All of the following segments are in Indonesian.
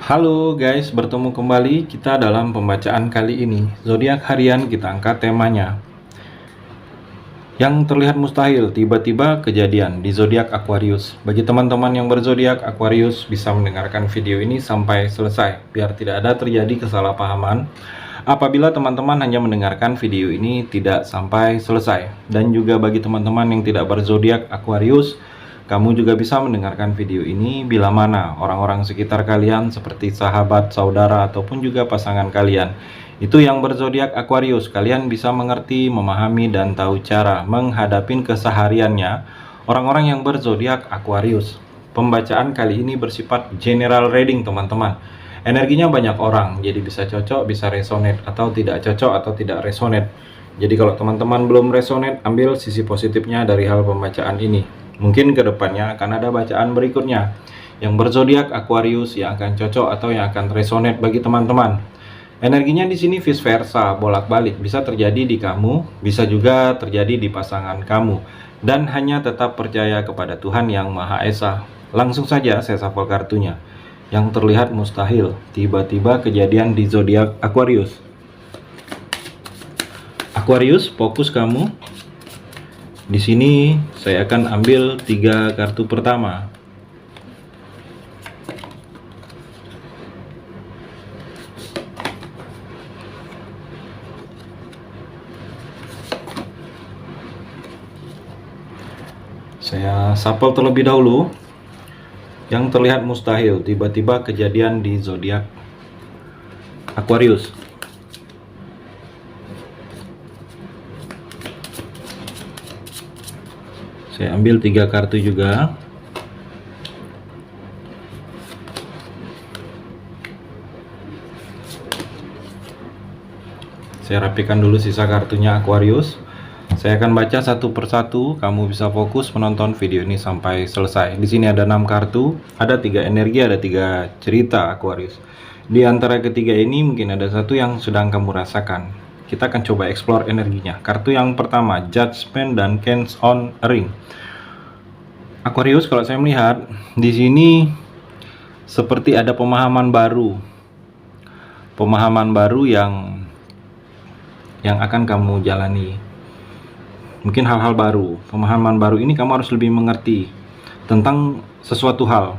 Halo guys, bertemu kembali kita dalam pembacaan kali ini. Zodiak harian kita angkat temanya. Yang terlihat mustahil tiba-tiba kejadian di zodiak Aquarius. Bagi teman-teman yang berzodiak Aquarius bisa mendengarkan video ini sampai selesai biar tidak ada terjadi kesalahpahaman apabila teman-teman hanya mendengarkan video ini tidak sampai selesai. Dan juga bagi teman-teman yang tidak berzodiak Aquarius, kamu juga bisa mendengarkan video ini bila mana orang-orang sekitar kalian seperti sahabat, saudara, ataupun juga pasangan kalian itu yang berzodiak Aquarius. Kalian bisa mengerti, memahami, dan tahu cara menghadapi kesehariannya orang-orang yang berzodiak Aquarius. Pembacaan kali ini bersifat general reading teman-teman. Energinya banyak orang, jadi bisa cocok, bisa resonate, atau tidak cocok, atau tidak resonate. Jadi kalau teman-teman belum resonate, ambil sisi positifnya dari hal pembacaan ini. Mungkin kedepannya akan ada bacaan berikutnya yang berzodiak Aquarius yang akan cocok atau yang akan resonate bagi teman-teman. Energinya di sini vice versa, bolak-balik, bisa terjadi di kamu, bisa juga terjadi di pasangan kamu. Dan hanya tetap percaya kepada Tuhan Yang Maha Esa. Langsung saja saya shuffle kartunya. Yang terlihat mustahil, tiba-tiba kejadian di zodiak Aquarius. Aquarius, fokus kamu. Di sini saya akan ambil 3 kartu pertama. Saya shuffle terlebih dahulu. Yang terlihat mustahil, tiba-tiba kejadian di zodiak Aquarius. Saya ambil 3 kartu juga. Saya rapikan dulu sisa kartunya Aquarius. Saya akan baca satu persatu, kamu bisa fokus menonton video ini sampai selesai. Di sini ada 6 kartu, ada 3 energi, ada 3 cerita Aquarius. Di antara ketiga ini mungkin ada satu yang sedang kamu rasakan. Kita akan coba explore energinya. Kartu yang pertama, Judgment dan Kings on a Ring. Aquarius, kalau saya melihat di sini seperti ada pemahaman baru. Pemahaman baru yang akan kamu jalani. Mungkin hal-hal baru, pemahaman baru ini kamu harus lebih mengerti tentang sesuatu hal.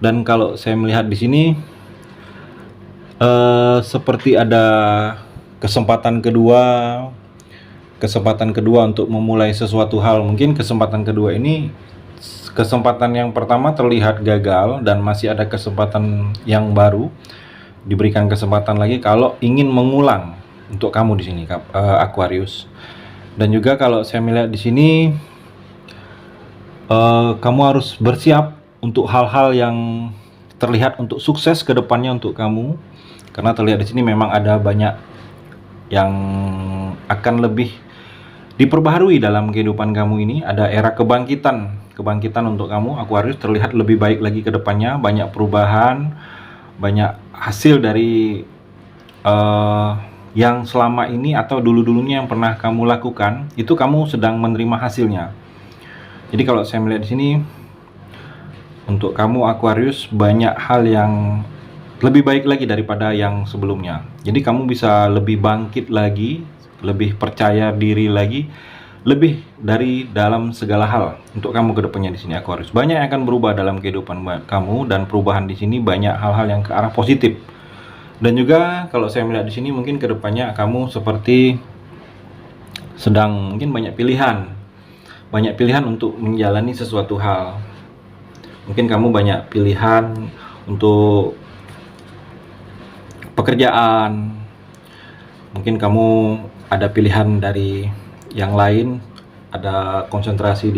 Dan kalau saya melihat di sini seperti ada kesempatan kedua untuk memulai sesuatu hal. Mungkin kesempatan kedua ini, kesempatan yang pertama terlihat gagal dan masih ada kesempatan yang baru, diberikan kesempatan lagi kalau ingin mengulang untuk kamu di sini, Aquarius. Dan juga kalau saya melihat di sini kamu harus bersiap untuk hal-hal yang terlihat untuk sukses ke depannya untuk kamu, karena terlihat di sini memang ada banyak yang akan lebih diperbaharui dalam kehidupan kamu ini. Ada era kebangkitan untuk kamu Aquarius, terlihat lebih baik lagi ke depannya, banyak perubahan, banyak hasil dari yang selama ini atau dulu-dulunya yang pernah kamu lakukan, itu kamu sedang menerima hasilnya. Jadi kalau saya melihat di sini untuk kamu Aquarius, banyak hal yang lebih baik lagi daripada yang sebelumnya. Jadi kamu bisa lebih bangkit lagi, lebih percaya diri lagi, lebih dari dalam segala hal untuk kamu ke depannya di sini Aquarius. Banyak yang akan berubah dalam kehidupan kamu, dan perubahan di sini banyak hal-hal yang ke arah positif. Dan juga kalau saya melihat di sini mungkin kedepannya kamu seperti sedang mungkin banyak pilihan untuk menjalani sesuatu hal. Mungkin kamu banyak pilihan untuk pekerjaan, mungkin kamu ada pilihan dari yang lain, ada konsentrasi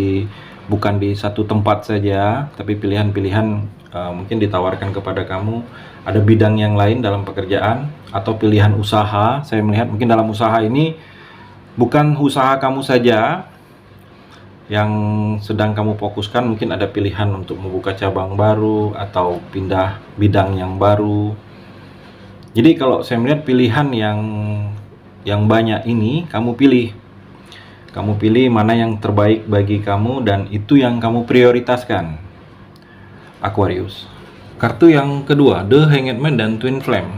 bukan di satu tempat saja, tapi pilihan-pilihan mungkin ditawarkan kepada kamu. Ada bidang yang lain dalam pekerjaan atau pilihan usaha. Saya melihat mungkin dalam usaha ini bukan usaha kamu saja yang sedang kamu fokuskan, mungkin ada pilihan untuk membuka cabang baru atau pindah bidang yang baru. Jadi kalau saya melihat pilihan yang banyak ini, kamu pilih mana yang terbaik bagi kamu, dan itu yang kamu prioritaskan Aquarius. Kartu yang kedua, The Hanged Man dan Twin Flame.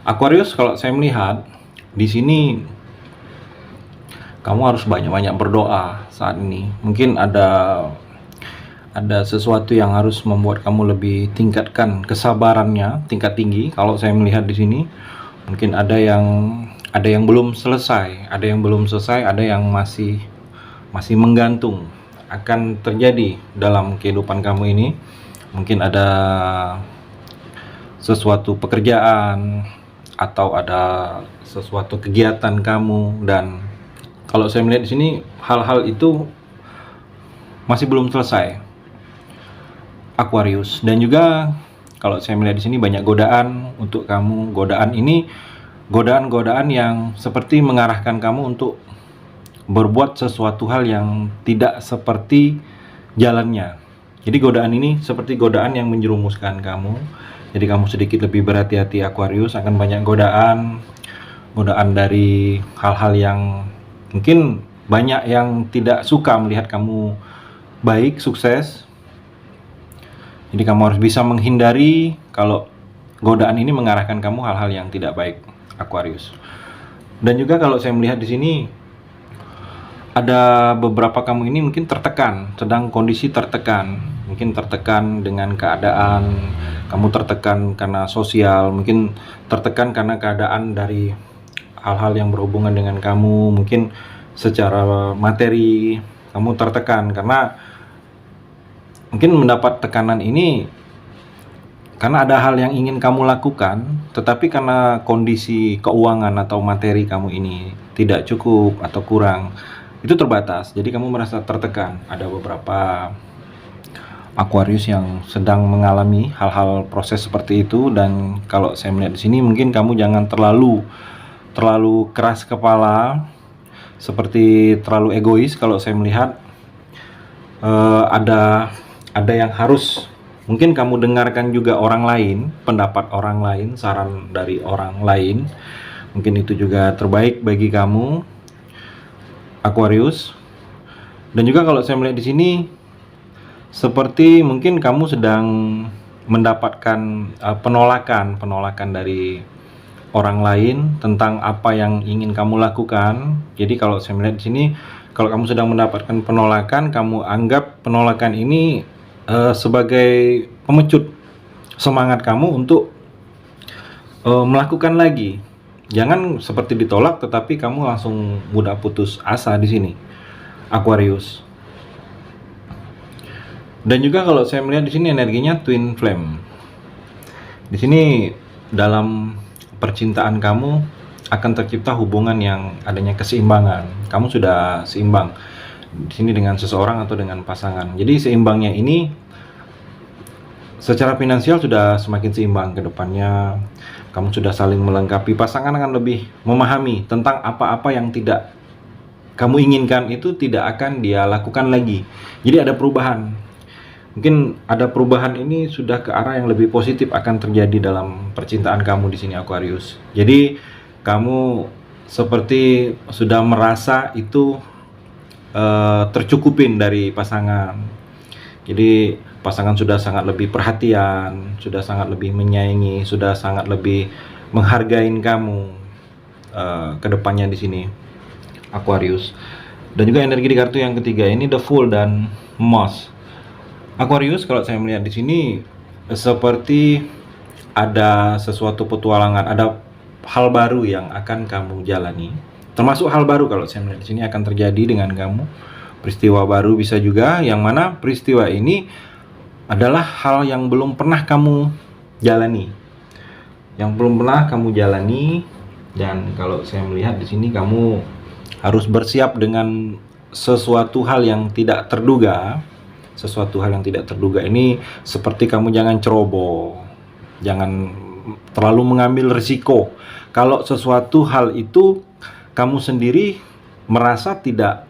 Aquarius, kalau saya melihat di sini kamu harus banyak-banyak berdoa saat ini. Mungkin ada sesuatu yang harus membuat kamu lebih tingkatkan kesabarannya, tingkat tinggi. Kalau saya melihat di sini, mungkin ada yang belum selesai, ada yang masih menggantung akan terjadi dalam kehidupan kamu ini. Mungkin ada sesuatu pekerjaan atau ada sesuatu kegiatan kamu, dan kalau saya melihat di sini hal-hal itu masih belum selesai, Aquarius. Dan juga kalau saya melihat di sini banyak godaan untuk kamu. Godaan ini godaan yang seperti mengarahkan kamu untuk berbuat sesuatu hal yang tidak seperti jalannya. Jadi godaan ini seperti godaan yang menjerumuskan kamu. Jadi kamu sedikit lebih berhati-hati, Aquarius. Akan banyak godaan dari hal-hal yang mungkin banyak yang tidak suka melihat kamu baik, sukses. Jadi kamu harus bisa menghindari kalau godaan ini mengarahkan kamu hal-hal yang tidak baik, Aquarius. Dan juga kalau saya melihat di sini ada beberapa kamu ini mungkin tertekan, sedang kondisi tertekan. Mungkin tertekan dengan keadaan, kamu tertekan karena sosial, mungkin tertekan karena keadaan dari hal-hal yang berhubungan dengan kamu. Mungkin secara materi kamu tertekan karena mungkin mendapat tekanan ini karena ada hal yang ingin kamu lakukan, tetapi karena kondisi keuangan atau materi kamu ini tidak cukup atau kurang, itu terbatas. Jadi kamu merasa tertekan. Ada beberapa Aquarius yang sedang mengalami hal-hal proses seperti itu. Dan kalau saya melihat di sini mungkin kamu jangan terlalu keras kepala, seperti terlalu egois. Kalau saya melihat ada yang harus mungkin kamu dengarkan juga orang lain, pendapat orang lain, saran dari orang lain. Mungkin itu juga terbaik bagi kamu, Aquarius. Dan juga kalau saya melihat di sini seperti mungkin kamu sedang mendapatkan penolakan dari orang lain tentang apa yang ingin kamu lakukan. Jadi kalau saya melihat di sini, kalau kamu sedang mendapatkan penolakan, kamu anggap penolakan ini sebagai pemecut semangat kamu untuk melakukan lagi. Jangan seperti ditolak tetapi kamu langsung mudah putus asa di sini, Aquarius. Dan juga kalau saya melihat di sini energinya Twin Flame. Di sini dalam percintaan kamu akan tercipta hubungan yang adanya keseimbangan. Kamu sudah seimbang di sini dengan seseorang atau dengan pasangan. Jadi seimbangnya ini secara finansial sudah semakin seimbang ke depannya. Kamu sudah saling melengkapi. Pasangan akan lebih memahami tentang apa-apa yang tidak kamu inginkan itu tidak akan dia lakukan lagi. Jadi ada perubahan. Mungkin ada perubahan ini sudah ke arah yang lebih positif akan terjadi dalam percintaan kamu di sini, Aquarius. Jadi kamu seperti sudah merasa itu tercukupin dari pasangan. Jadi pasangan sudah sangat lebih perhatian, sudah sangat lebih menyayangi, sudah sangat lebih menghargai kamu ke depannya di sini, Aquarius. Dan juga energi di kartu yang ketiga ini The Fool dan Moss. Aquarius, kalau saya melihat di sini seperti ada sesuatu petualangan, ada hal baru yang akan kamu jalani. Termasuk hal baru kalau saya melihat di sini akan terjadi dengan kamu. Peristiwa baru bisa juga, yang mana peristiwa ini adalah hal yang belum pernah kamu jalani. Dan kalau saya melihat di sini kamu harus bersiap dengan sesuatu hal yang tidak terduga. Sesuatu hal yang tidak terduga ini seperti kamu jangan ceroboh, jangan terlalu mengambil risiko. Kalau sesuatu hal itu kamu sendiri merasa tidak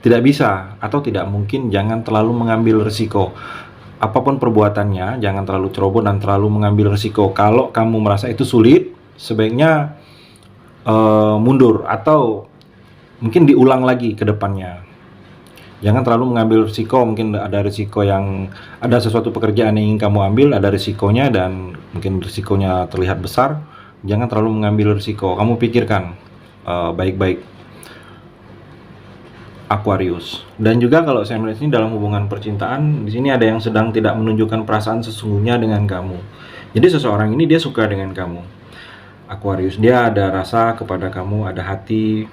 bisa atau tidak mungkin, jangan terlalu mengambil risiko. Apapun perbuatannya, jangan terlalu ceroboh dan terlalu mengambil risiko. Kalau kamu merasa itu sulit, sebaiknya mundur atau mungkin diulang lagi ke depannya. Jangan terlalu mengambil risiko, mungkin ada risiko yang ada sesuatu pekerjaan yang ingin kamu ambil, ada risikonya dan mungkin risikonya terlihat besar. Jangan terlalu mengambil risiko. Kamu pikirkan baik-baik, Aquarius. Dan juga kalau saya melihat ini dalam hubungan percintaan, di sini ada yang sedang tidak menunjukkan perasaan sesungguhnya dengan kamu. Jadi seseorang ini dia suka dengan kamu, Aquarius. Dia ada rasa kepada kamu, ada hati.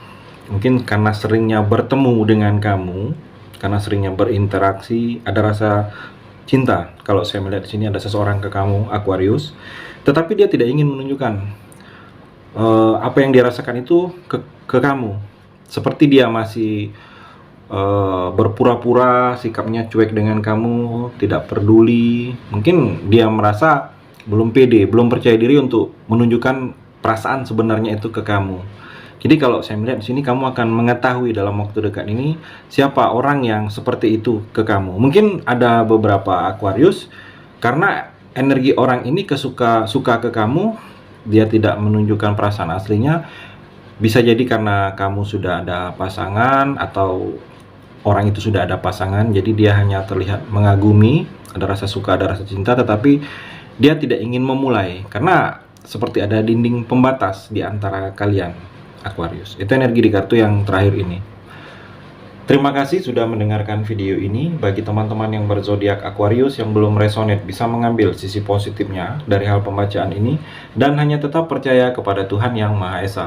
Mungkin karena seringnya bertemu dengan kamu, karena seringnya berinteraksi, ada rasa cinta. Kalau saya melihat di sini ada seseorang ke kamu, Aquarius, tetapi dia tidak ingin menunjukkan apa yang dia rasakan itu ke kamu. Seperti dia masih berpura-pura, sikapnya cuek dengan kamu, tidak peduli. Mungkin dia merasa belum pede, belum percaya diri untuk menunjukkan perasaan sebenarnya itu ke kamu. Jadi kalau saya melihat di sini, kamu akan mengetahui dalam waktu dekat ini siapa orang yang seperti itu ke kamu. Mungkin ada beberapa Aquarius, karena energi orang ini suka ke kamu, dia tidak menunjukkan perasaan aslinya. Bisa jadi karena kamu sudah ada pasangan atau orang itu sudah ada pasangan, jadi dia hanya terlihat mengagumi, ada rasa suka, ada rasa cinta, tetapi dia tidak ingin memulai karena seperti ada dinding pembatas di antara kalian, Aquarius. Itu energi di kartu yang terakhir ini. Terima kasih sudah mendengarkan video ini. Bagi teman-teman yang berzodiak Aquarius yang belum resonate, bisa mengambil sisi positifnya dari hal pembacaan ini dan hanya tetap percaya kepada Tuhan Yang Maha Esa.